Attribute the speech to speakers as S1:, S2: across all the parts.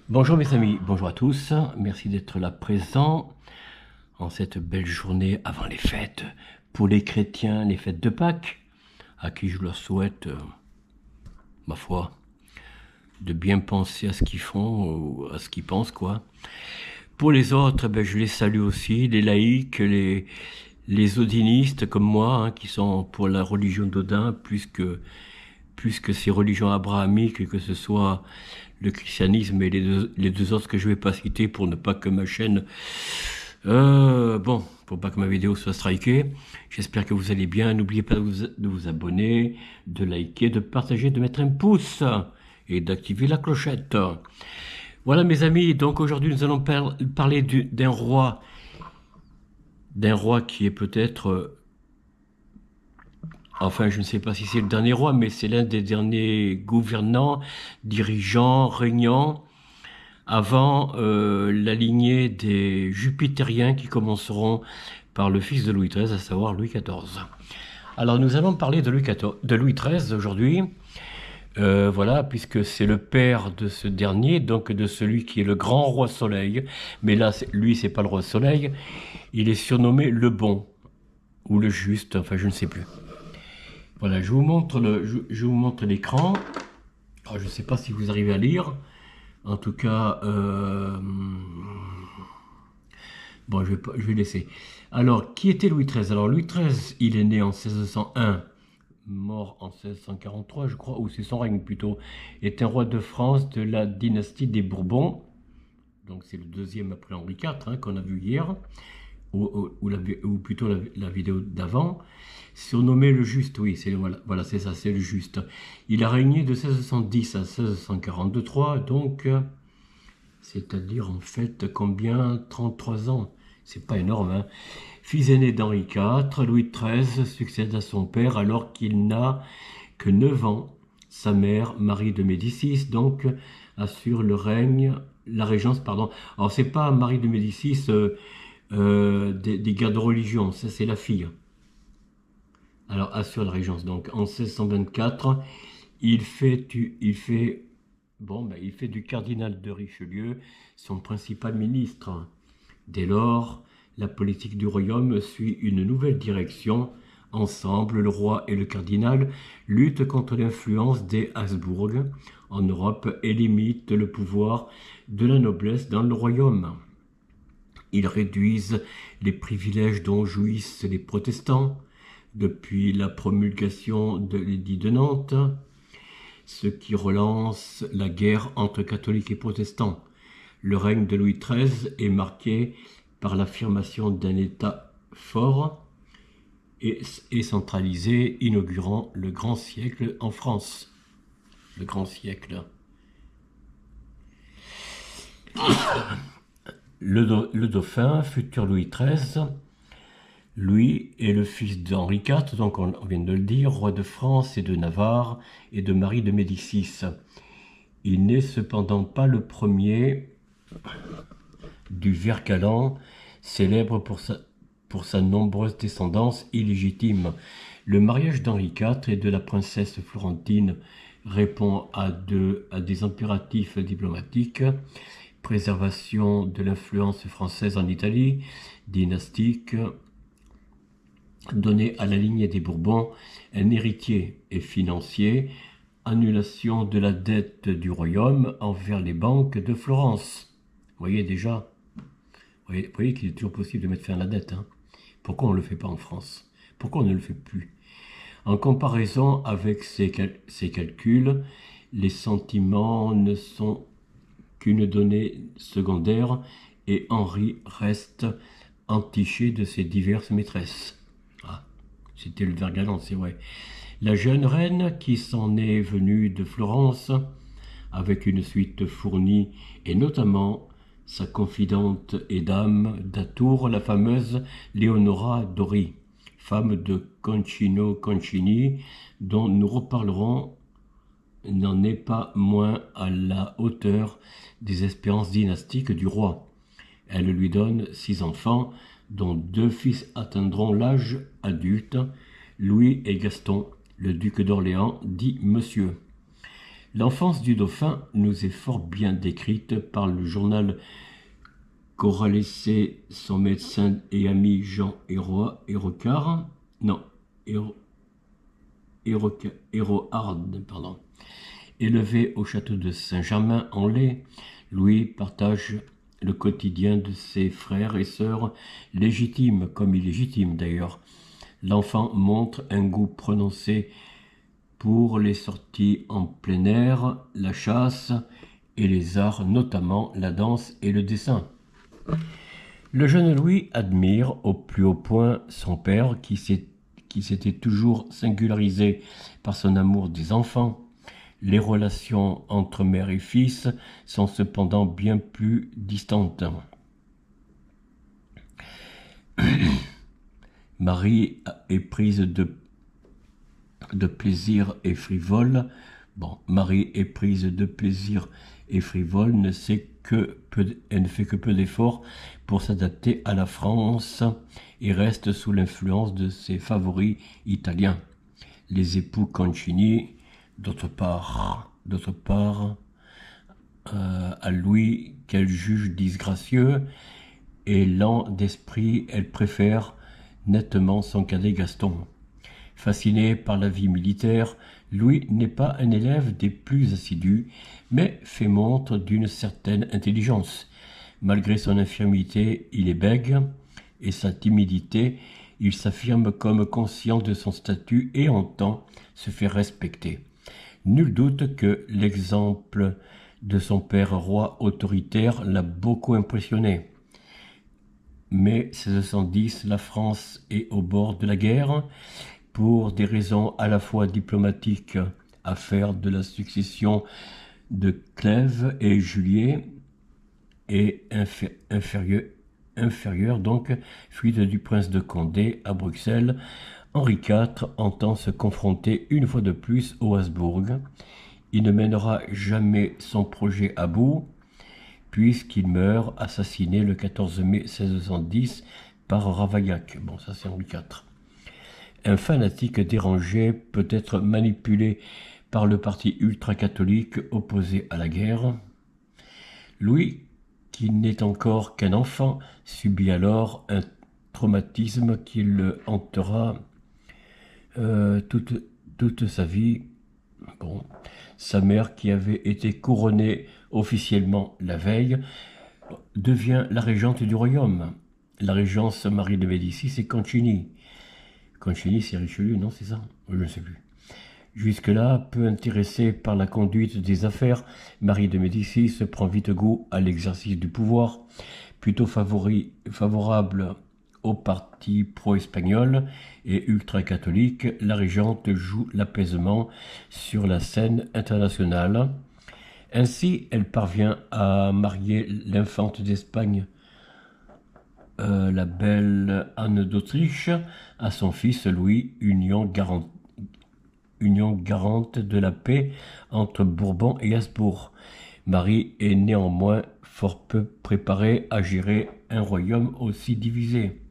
S1: Bonjour mes amis, bonjour à tous, merci d'être là présents en cette belle journée avant les fêtes, pour les chrétiens, les fêtes de Pâques, à qui je leur souhaite, ma foi, de bien penser à ce qu'ils font, ou à ce qu'ils pensent quoi. Pour les autres, je les salue aussi, les laïcs, les odinistes comme moi, hein, qui sont pour la religion d'Odin plus que ces religions abrahamiques, que ce soit le christianisme et les deux autres que je vais pas citer pour ne pas que ma chaîne, pour pas que ma vidéo soit strikée. J'espère que vous allez bien. N'oubliez pas de vous abonner, de liker, de partager, de mettre un pouce et d'activer la clochette. Voilà mes amis, donc aujourd'hui nous allons parler d'un roi qui est peut-être, enfin, je ne sais pas si c'est le dernier roi, mais c'est l'un des derniers gouvernants, dirigeants, régnants, avant la lignée des Jupitériens qui commenceront par le fils de Louis XIII, à savoir Louis XIV. Alors, nous allons parler de Louis XIII aujourd'hui, voilà, puisque c'est le père de ce dernier, donc de celui qui est le grand roi Soleil. Mais là, lui, c'est pas le roi Soleil, il est surnommé le Bon, ou le Juste, enfin, je ne sais plus. Voilà, je vous montre l'écran. Alors, je ne sais pas si vous arrivez à lire. En tout cas, bon, je vais laisser. Alors, qui était Louis XIII? Alors, Louis XIII, il est né en 1601, mort en 1643, je crois, ou c'est son règne plutôt, est un roi de France de la dynastie des Bourbons. Donc, c'est le deuxième après Henri IV, hein, qu'on a vu hier, ou plutôt la vidéo d'avant. Surnommé le Juste, oui, voilà, c'est ça, c'est le Juste. Il a régné de 1610 à 1643, donc, c'est-à-dire en fait combien? 33 ans. C'est pas énorme, hein. Fils aîné d'Henri IV, Louis XIII succède à son père alors qu'il n'a que 9 ans. Sa mère, Marie de Médicis, donc, assure la régence, pardon. Alors, c'est pas Marie de Médicis des guerres de religion, ça c'est la fille. Alors, assure la régence. Donc, en 1624, il fait du cardinal de Richelieu son principal ministre. Dès lors, la politique du royaume suit une nouvelle direction. Ensemble, le roi et le cardinal luttent contre l'influence des Habsbourg en Europe et limitent le pouvoir de la noblesse dans le royaume. Ils réduisent les privilèges dont jouissent les protestants depuis la promulgation de l'édit de Nantes, ce qui relance la guerre entre catholiques et protestants. Le règne de Louis XIII est marqué par l'affirmation d'un État fort et centralisé, inaugurant le grand siècle en France. Le grand siècle. Le dauphin, futur Louis XIII, lui est le fils d'Henri IV, donc on vient de le dire, roi de France et de Navarre et de Marie de Médicis. Il n'est cependant pas le premier du Vert galant, célèbre pour sa nombreuse descendance illégitime. Le mariage d'Henri IV et de la princesse Florentine répond à des impératifs diplomatiques: préservation de l'influence française en Italie, dynastique, donner à la lignée des Bourbons un héritier et financier, annulation de la dette du royaume envers les banques de Florence. Vous voyez déjà, vous voyez qu'il est toujours possible de mettre fin à la dette, hein. Pourquoi on ne le fait pas en France? Pourquoi on ne le fait plus? En comparaison avec ces calculs, les sentiments ne sont qu'une donnée secondaire et Henri reste entiché de ses diverses maîtresses. Ah, c'était le Vert galant, c'est vrai. La jeune reine qui s'en est venue de Florence avec une suite fournie et notamment sa confidente et dame d'Atour, la fameuse Leonora Dori, femme de Concino Concini, dont nous reparlerons, n'en est pas moins à la hauteur des espérances dynastiques du roi. Elle lui donne 6 enfants, dont 2 fils atteindront l'âge adulte, Louis et Gaston, le duc d'Orléans, dit Monsieur. L'enfance du dauphin nous est fort bien décrite par le journal qu'aura laissé son médecin et ami Jean Hérocard, non, Héroard, pardon. Élevé au château de Saint-Germain-en-Laye, Louis partage le quotidien de ses frères et sœurs, légitimes comme illégitimes d'ailleurs. L'enfant montre un goût prononcé pour les sorties en plein air, la chasse et les arts, notamment la danse et le dessin. Le jeune Louis admire au plus haut point son père qui s'était toujours singularisé par son amour des enfants. Les relations entre mère et fils sont cependant bien plus distantes. Marie est prise de plaisir et frivole. Marie est prise de plaisir et frivole, elle ne fait que peu d'efforts pour s'adapter à la France et reste sous l'influence de ses favoris italiens. Les époux Concini, d'autre part, à Louis qu'elle juge disgracieux et lent d'esprit, elle préfère nettement son cadet Gaston. Fasciné par la vie militaire, Louis n'est pas un élève des plus assidus, mais fait montre d'une certaine intelligence. Malgré son infirmité, il est bègue, et sa timidité, il s'affirme comme conscient de son statut et entend se faire respecter. Nul doute que l'exemple de son père roi autoritaire l'a beaucoup impressionné. Mais 1610, la France est au bord de la guerre, pour des raisons à la fois diplomatiques, affaire de la succession de Clèves et Julier, et inférieure donc, fuite du prince de Condé à Bruxelles. Henri IV entend se confronter une fois de plus aux Habsbourg. Il ne mènera jamais son projet à bout, puisqu'il meurt assassiné le 14 mai 1610 par Ravaillac. Bon, ça c'est Henri IV. Un fanatique dérangé peut être manipulé par le parti ultra-catholique opposé à la guerre. Louis, qui n'est encore qu'un enfant, subit alors un traumatisme qui le hantera toute sa vie. Sa mère, qui avait été couronnée officiellement la veille, devient la régente du royaume. La régence Marie de Médicis, c'est Concini. Concini, c'est Richelieu, non, c'est ça? Je ne sais plus. Jusque-là, peu intéressée par la conduite des affaires, Marie de Médicis se prend vite goût à l'exercice du pouvoir. Plutôt favorable au parti pro-espagnol et ultra-catholique, la régente joue l'apaisement sur la scène internationale. Ainsi, elle parvient à marier l'infante d'Espagne, la belle Anne d'Autriche, à son fils Louis, union garante de la paix entre Bourbon et Habsbourg. Marie est néanmoins fort peu préparée à gérer un royaume aussi divisé.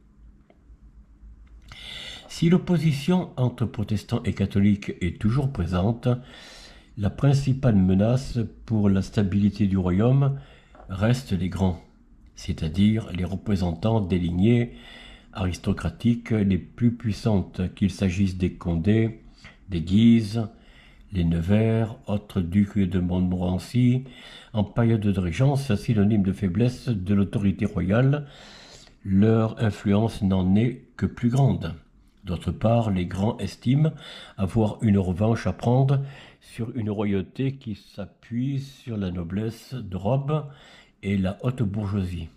S1: Si l'opposition entre protestants et catholiques est toujours présente, la principale menace pour la stabilité du royaume reste les grands, c'est-à-dire les représentants des lignées aristocratiques les plus puissantes, qu'il s'agisse des Condé, des Guise, les Nevers, autres ducs de Montmorency. En période de régence, synonyme de faiblesse de l'autorité royale, leur influence n'en est que plus grande. D'autre part, les grands estiment avoir une revanche à prendre sur une royauté qui s'appuie sur la noblesse de robe et la haute bourgeoisie.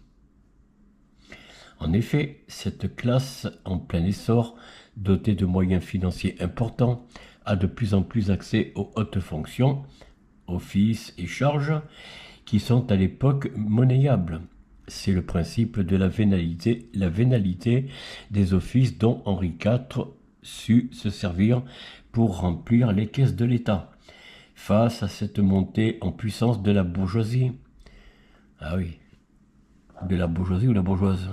S1: En effet, cette classe en plein essor, dotée de moyens financiers importants, a de plus en plus accès aux hautes fonctions, offices et charges, qui sont à l'époque monnayables. C'est le principe de la vénalité des offices dont Henri IV sut se servir pour remplir les caisses de l'État. Face à cette montée en puissance de la bourgeoisie, de la bourgeoisie ou la bourgeoise,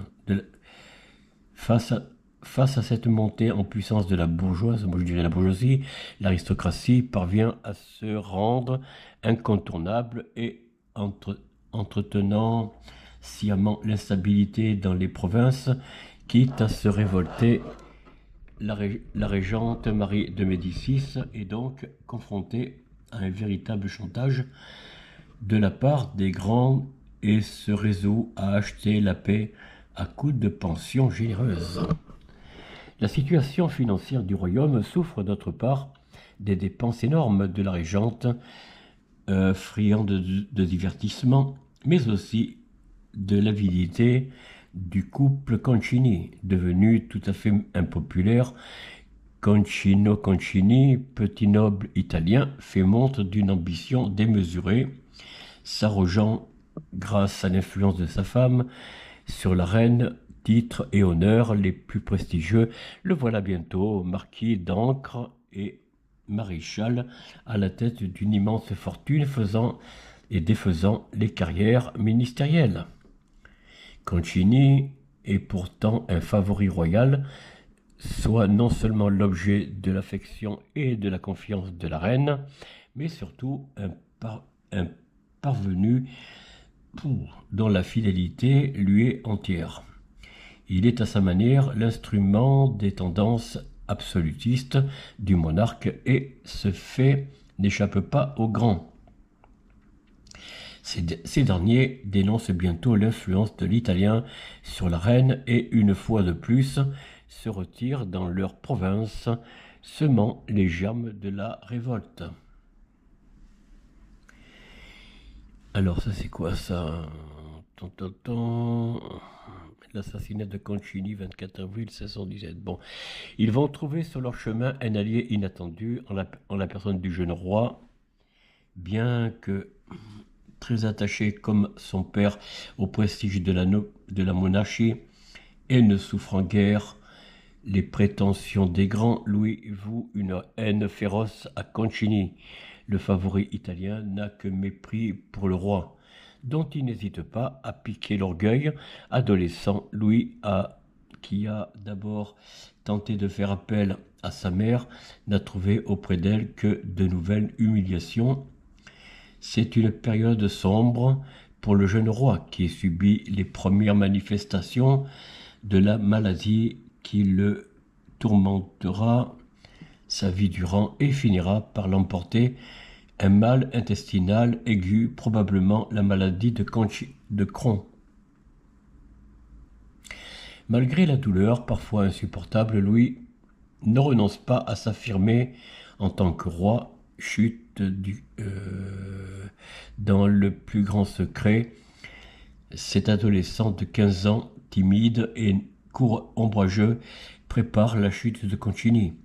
S1: face Face à cette montée en puissance de la bourgeoise, moi je dirais la bourgeoisie, l'aristocratie parvient à se rendre incontournable et entretenant sciemment l'instabilité dans les provinces, quitte à se révolter. La régente Marie de Médicis est donc confrontée à un véritable chantage de la part des grands et se résout à acheter la paix à coups de pensions généreuses. La situation financière du royaume souffre d'autre part des dépenses énormes de la régente, friande de divertissement, mais aussi de l'avidité du couple Concini, devenu tout à fait impopulaire. Concino Concini, petit noble italien, fait montre d'une ambition démesurée, s'arrogeant, grâce à l'influence de sa femme, sur la reine, titres et honneurs les plus prestigieux. Le voilà bientôt marquis d'Ancre et maréchal à la tête d'une immense fortune, faisant et défaisant les carrières ministérielles. Concini est pourtant un favori royal, soit non seulement l'objet de l'affection et de la confiance de la reine, mais surtout un parvenu dont la fidélité lui est entière. Il est à sa manière l'instrument des tendances absolutistes du monarque et ce fait n'échappe pas aux grands. Ces derniers dénoncent bientôt l'influence de l'italien sur la reine et une fois de plus se retirent dans leur province, semant les germes de la révolte. Alors ça c'est quoi ça? L'assassinat de Concini, 24 avril 1617. Bon, ils vont trouver sur leur chemin un allié inattendu en la personne du jeune roi, bien que très attaché comme son père au prestige de la monarchie et ne souffrant guère les prétentions des grands, Louis voue une haine féroce à Concini. Le favori italien n'a que mépris pour le roi, dont il n'hésite pas à piquer l'orgueil. Adolescent, Louis, qui a d'abord tenté de faire appel à sa mère, n'a trouvé auprès d'elle que de nouvelles humiliations. C'est une période sombre pour le jeune roi qui subit les premières manifestations de la maladie qui le tourmentera sa vie durant et finira par l'emporter. Un mal intestinal aigu, probablement la maladie de Crohn. Malgré la douleur parfois insupportable, Louis ne renonce pas à s'affirmer en tant que roi, chute dans le plus grand secret. Cet adolescent de 15 ans, timide et court ombrageux, prépare la chute de Concini.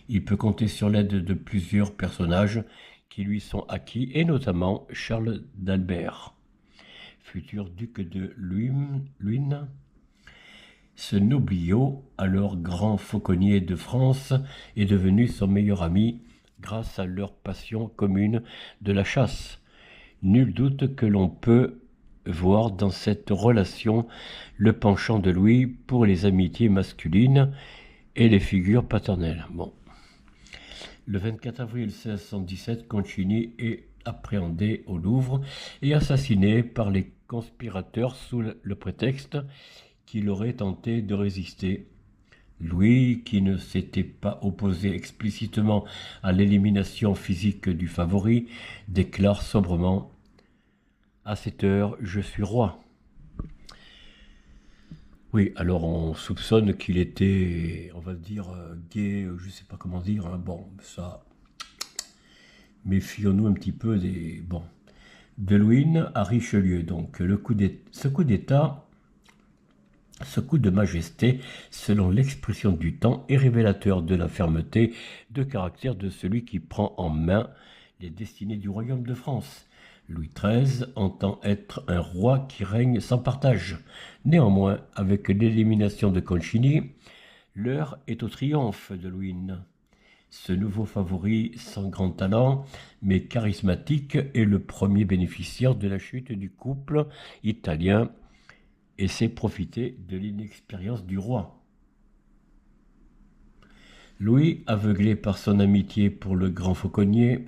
S1: Il peut compter sur l'aide de plusieurs personnages qui lui sont acquis, et notamment Charles d'Albert, futur duc de Luynes. Ce nobliau, alors grand fauconnier de France, est devenu son meilleur ami grâce à leur passion commune de la chasse. Nul doute que l'on peut voir dans cette relation le penchant de Louis pour les amitiés masculines et les figures paternelles. Bon. Le 24 avril 1617, Concini est appréhendé au Louvre et assassiné par les conspirateurs sous le prétexte qu'il aurait tenté de résister. Louis, qui ne s'était pas opposé explicitement à l'élimination physique du favori, déclare sobrement « À cette heure, je suis roi ». Oui, alors on soupçonne qu'il était, on va dire, gay, je ne sais pas comment dire, hein. Bon, ça, méfions-nous un petit peu des... Bon, de Luynes à Richelieu, donc ce coup d'État, ce coup de majesté, selon l'expression du temps, est révélateur de la fermeté de caractère de celui qui prend en main les destinées du royaume de France. Louis XIII entend être un roi qui règne sans partage. Néanmoins, avec l'élimination de Concini, l'heure est au triomphe de Luynes. Ce nouveau favori, sans grand talent, mais charismatique, est le premier bénéficiaire de la chute du couple italien et sait profiter de l'inexpérience du roi. Louis, aveuglé par son amitié pour le grand fauconnier,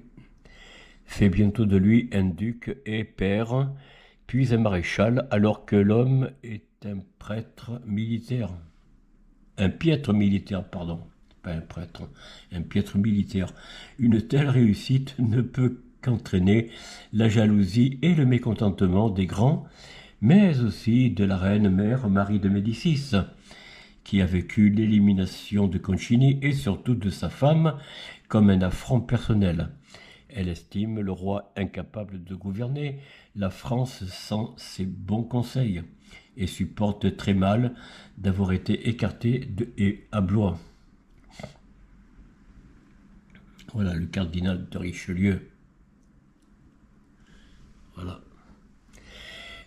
S1: fait bientôt de lui un duc et père, puis un maréchal, alors que l'homme est un prêtre militaire. Un piètre militaire, pardon, pas un prêtre, un piètre militaire. Une telle réussite ne peut qu'entraîner la jalousie et le mécontentement des grands, mais aussi de la reine mère Marie de Médicis, qui a vécu l'élimination de Concini et surtout de sa femme comme un affront personnel. Elle estime le roi incapable de gouverner la France sans ses bons conseils et supporte très mal d'avoir été écarté à Blois. Voilà le cardinal de Richelieu. Voilà.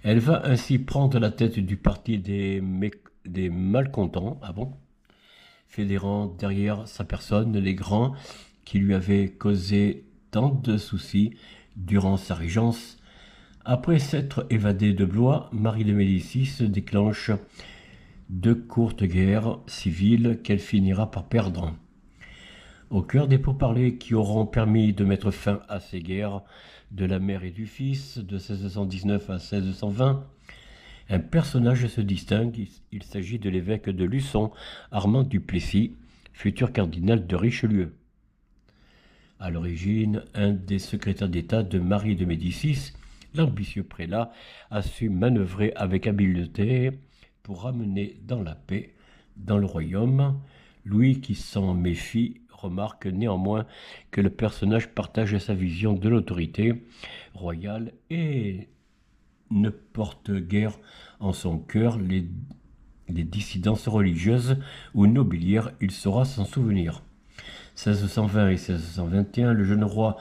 S1: Elle va ainsi prendre la tête du parti des malcontents, fédérant derrière sa personne les grands qui lui avaient causé tant de soucis durant sa régence. Après s'être évadée de Blois, Marie de Médicis déclenche de courtes guerres civiles qu'elle finira par perdre. Au cœur des pourparlers qui auront permis de mettre fin à ces guerres de la mère et du fils de 1619 à 1620, un personnage se distingue. Il s'agit de l'évêque de Luçon, Armand du Plessis, futur cardinal de Richelieu. À l'origine, un des secrétaires d'État de Marie de Médicis, l'ambitieux prélat a su manœuvrer avec habileté pour ramener dans la paix dans le royaume. Louis, qui s'en méfie, remarque néanmoins que le personnage partage sa vision de l'autorité royale et ne porte guère en son cœur les dissidences religieuses ou nobiliaires, il saura s'en souvenir. 1620 et 1621, le jeune roi,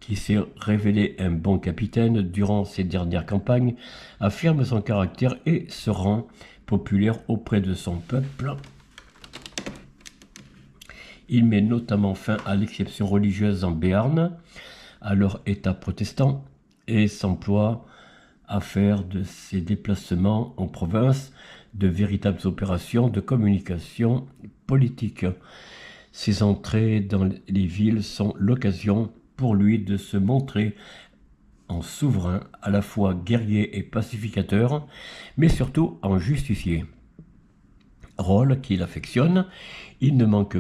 S1: qui s'est révélé un bon capitaine durant ses dernières campagnes, affirme son caractère et se rend populaire auprès de son peuple. Il met notamment fin à l'exception religieuse en Béarn, alors État protestant, et s'emploie à faire de ses déplacements en province de véritables opérations de communication politique. Ses entrées dans les villes sont l'occasion pour lui de se montrer en souverain, à la fois guerrier et pacificateur, mais surtout en justicier. Rôle qu'il affectionne, il ne manque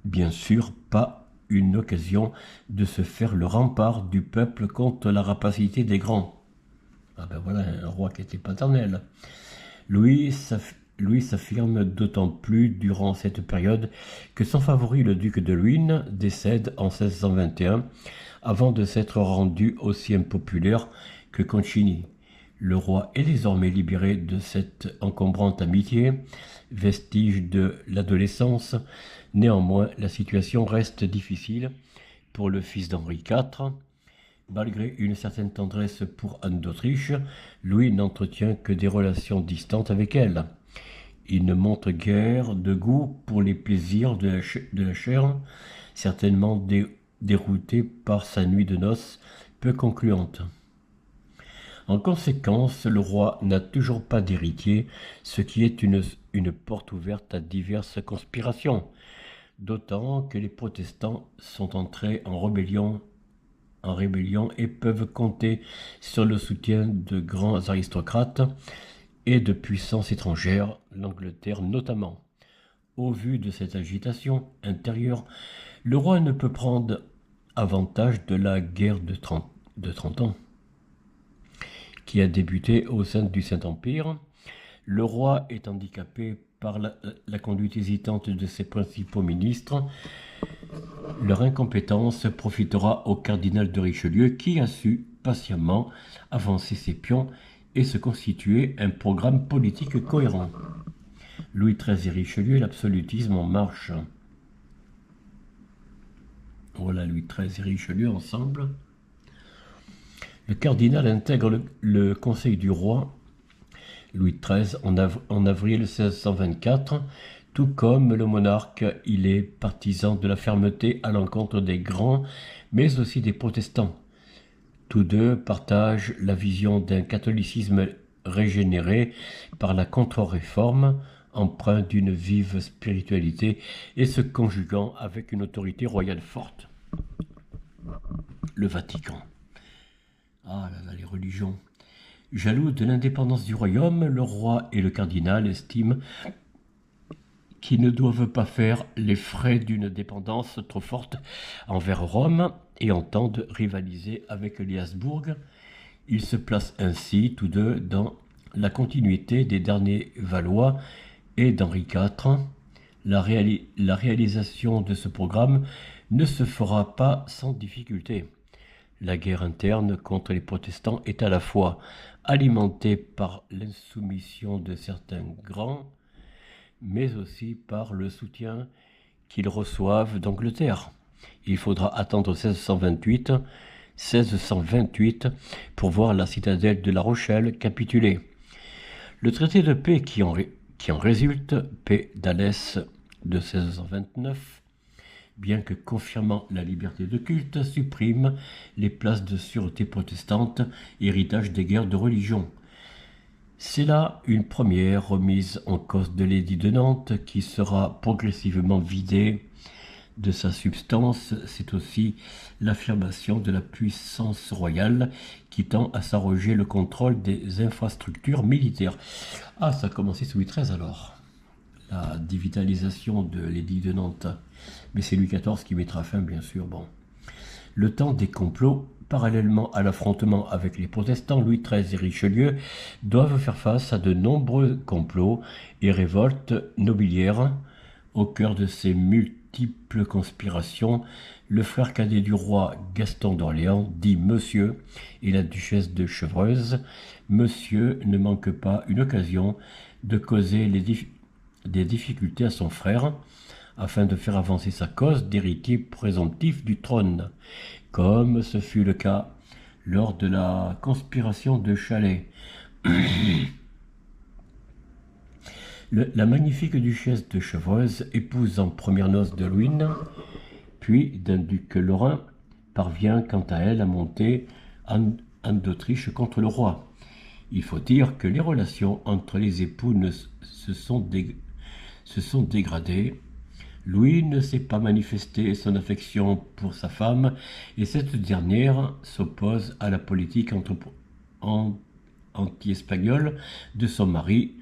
S1: bien sûr pas une occasion de se faire le rempart du peuple contre la rapacité des grands. Ah ben voilà, un roi qui était paternel. Louis s'affirme d'autant plus durant cette période que son favori, le duc de Luynes, décède en 1621, avant de s'être rendu aussi impopulaire que Concini. Le roi est désormais libéré de cette encombrante amitié, vestige de l'adolescence. Néanmoins, la situation reste difficile pour le fils d'Henri IV. Malgré une certaine tendresse pour Anne d'Autriche, Louis n'entretient que des relations distantes avec elle. Il ne montre guère de goût pour les plaisirs de la chair, certainement dérouté par sa nuit de noces peu concluante. En conséquence, le roi n'a toujours pas d'héritier, ce qui est une porte ouverte à diverses conspirations, d'autant que les protestants sont entrés en rébellion et peuvent compter sur le soutien de grands aristocrates et de puissances étrangères, l'Angleterre notamment. Au vu de cette agitation intérieure, le roi ne peut prendre avantage de la guerre de 30 ans, qui a débuté au sein du Saint-Empire. Le roi est handicapé par la conduite hésitante de ses principaux ministres. Leur incompétence profitera au cardinal de Richelieu, qui a su patiemment avancer ses pions et se constituer un programme politique cohérent. Louis XIII et Richelieu, l'absolutisme en marche. Voilà Louis XIII et Richelieu ensemble. Le cardinal intègre le conseil du roi Louis XIII en avril 1624. Tout comme le monarque, il est partisan de la fermeté à l'encontre des grands, mais aussi des protestants. Tous deux partagent la vision d'un catholicisme régénéré par la contre-réforme. empreint d'une vive spiritualité et se conjuguant avec une autorité royale forte. Le Vatican. Ah là là, les religions. Jaloux de l'indépendance du royaume, le roi et le cardinal estiment qu'ils ne doivent pas faire les frais d'une dépendance trop forte envers Rome et entendent rivaliser avec les Habsbourg. Ils se placent ainsi tous deux dans la continuité des derniers Valois et d'Henri IV. La réalisation de ce programme ne se fera pas sans difficulté. La guerre interne contre les protestants est à la fois alimentée par l'insoumission de certains grands, mais aussi par le soutien qu'ils reçoivent d'Angleterre. Il faudra attendre 1628 pour voir la citadelle de La Rochelle capituler. Le traité de paix qui en résulte, paix d'Alès de 1629, bien que confirmant la liberté de culte, supprime les places de sûreté protestantes, héritage des guerres de religion. C'est là une première remise en cause de l'édit de Nantes qui sera progressivement vidée de sa substance. C'est aussi l'affirmation de la puissance royale qui tend à s'arroger le contrôle des infrastructures militaires. Ah, ça a commencé sous Louis XIII alors, la dévitalisation de l'édit de Nantes. Mais c'est Louis XIV qui mettra fin, bien sûr. Bon. Le temps des complots. Parallèlement à l'affrontement avec les protestants, Louis XIII et Richelieu doivent faire face à de nombreux complots et révoltes nobiliaires. Au cœur de ces multiples conspirations, le frère cadet du roi Gaston d'Orléans, dit Monsieur, et la duchesse de Chevreuse, Monsieur ne manque pas une occasion de causer des difficultés à son frère, afin de faire avancer sa cause d'héritier présomptif du trône, comme ce fut le cas lors de la conspiration de Chalais. La magnifique duchesse de Chevreuse, épouse en premières noces de Luynes, puis d'un duc lorrain, parvient quant à elle à monter Anne d'Autriche contre le roi. Il faut dire que les relations entre les époux se sont dégradées. Louis ne s'est pas manifesté son affection pour sa femme et cette dernière s'oppose à la politique anti-espagnole de son mari,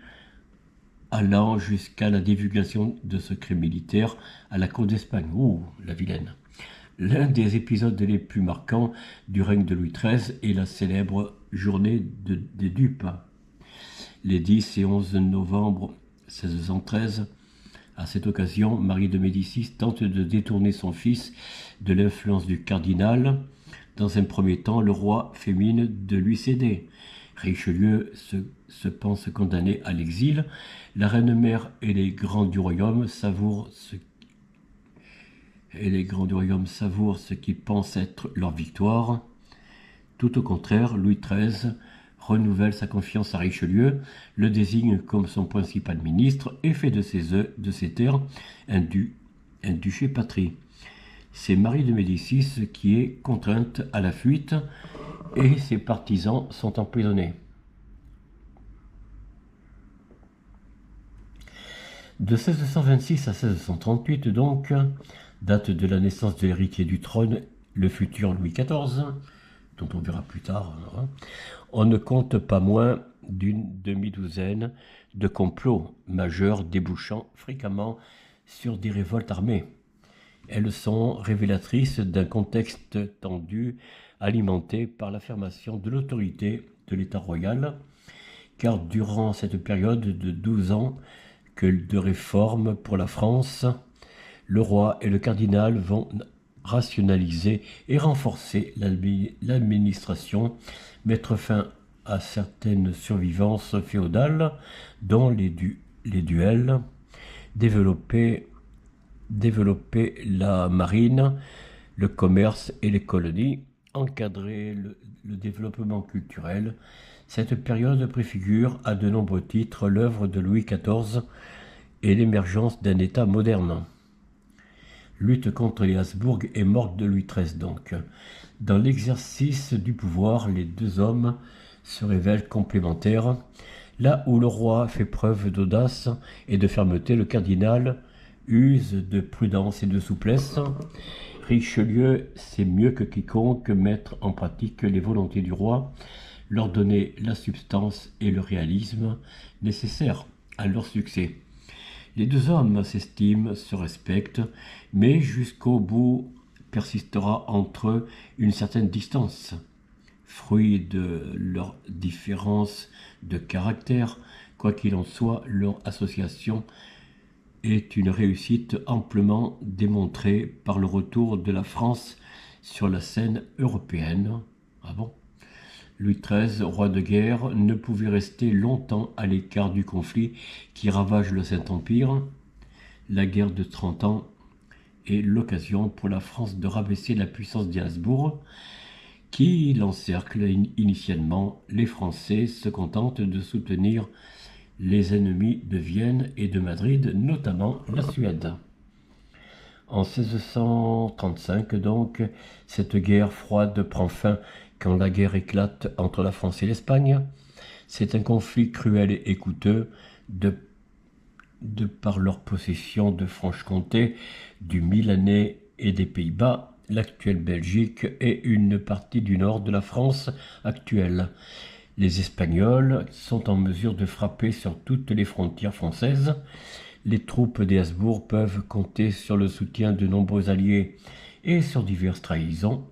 S1: allant jusqu'à la divulgation de secrets militaires à la cour d'Espagne. Ouh, la vilaine. L'un des épisodes les plus marquants du règne de Louis XIII est la célèbre journée des dupes. Les 10 et 11 novembre 1613, à cette occasion, Marie de Médicis tente de détourner son fils de l'influence du cardinal. Dans un premier temps, le roi fait mine de lui céder. Richelieu se pense condamné à l'exil. La reine-mère et les grands du royaume savourent ce qu'ils pensent être leur victoire. Tout au contraire, Louis XIII renouvelle sa confiance à Richelieu, le désigne comme son principal ministre et fait de ses terres un duché-patrie. C'est Marie de Médicis qui est contrainte à la fuite et ses partisans sont emprisonnés. De 1626 à 1638 donc, date de la naissance de l'héritier du trône, le futur Louis XIV, dont on verra plus tard, on ne compte pas moins d'une demi-douzaine de complots majeurs débouchant fréquemment sur des révoltes armées. Elles sont révélatrices d'un contexte tendu alimenté par l'affirmation de l'autorité de l'État royal, car durant cette période de 12 ans de réforme pour la France, le roi et le cardinal vont rationaliser et renforcer l'administration, mettre fin à certaines survivances féodales, dont les duels, développer la marine, le commerce et les colonies, encadrer le développement culturel. Cette période préfigure à de nombreux titres l'œuvre de Louis XIV et l'émergence d'un État moderne. Lutte contre les Habsbourg et mort de Louis XIII donc. Dans l'exercice du pouvoir, les deux hommes se révèlent complémentaires. Là où le roi fait preuve d'audace et de fermeté, le cardinal use de prudence et de souplesse. Richelieu sait mieux que quiconque mettre en pratique les volontés du roi, leur donner la substance et le réalisme nécessaires à leur succès. Les deux hommes s'estiment, se respectent, mais jusqu'au bout persistera entre eux une certaine distance, fruit de leur différence de caractère. Quoi qu'il en soit, leur association est une réussite amplement démontrée par le retour de la France sur la scène européenne. Ah bon? Louis XIII, roi de guerre, ne pouvait rester longtemps à l'écart du conflit qui ravage le Saint-Empire. La guerre de 30 ans est l'occasion pour la France de rabaisser la puissance des Habsbourg, qui l'encercle initialement. Les Français se contentent de soutenir les ennemis de Vienne et de Madrid, notamment la Suède. En 1635, donc, cette guerre froide prend fin quand la guerre éclate entre la France et l'Espagne. C'est un conflit cruel et coûteux de par leur possession de Franche-Comté, du Milanais et des Pays-Bas, l'actuelle Belgique et une partie du nord de la France actuelle. Les Espagnols sont en mesure de frapper sur toutes les frontières françaises. Les troupes des Habsbourg peuvent compter sur le soutien de nombreux alliés et sur diverses trahisons.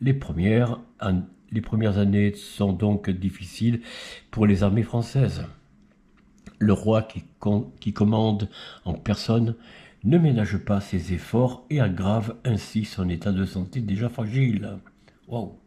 S1: Les premières années sont donc difficiles pour les armées françaises. Le roi qui commande en personne ne ménage pas ses efforts et aggrave ainsi son état de santé déjà fragile. Wow.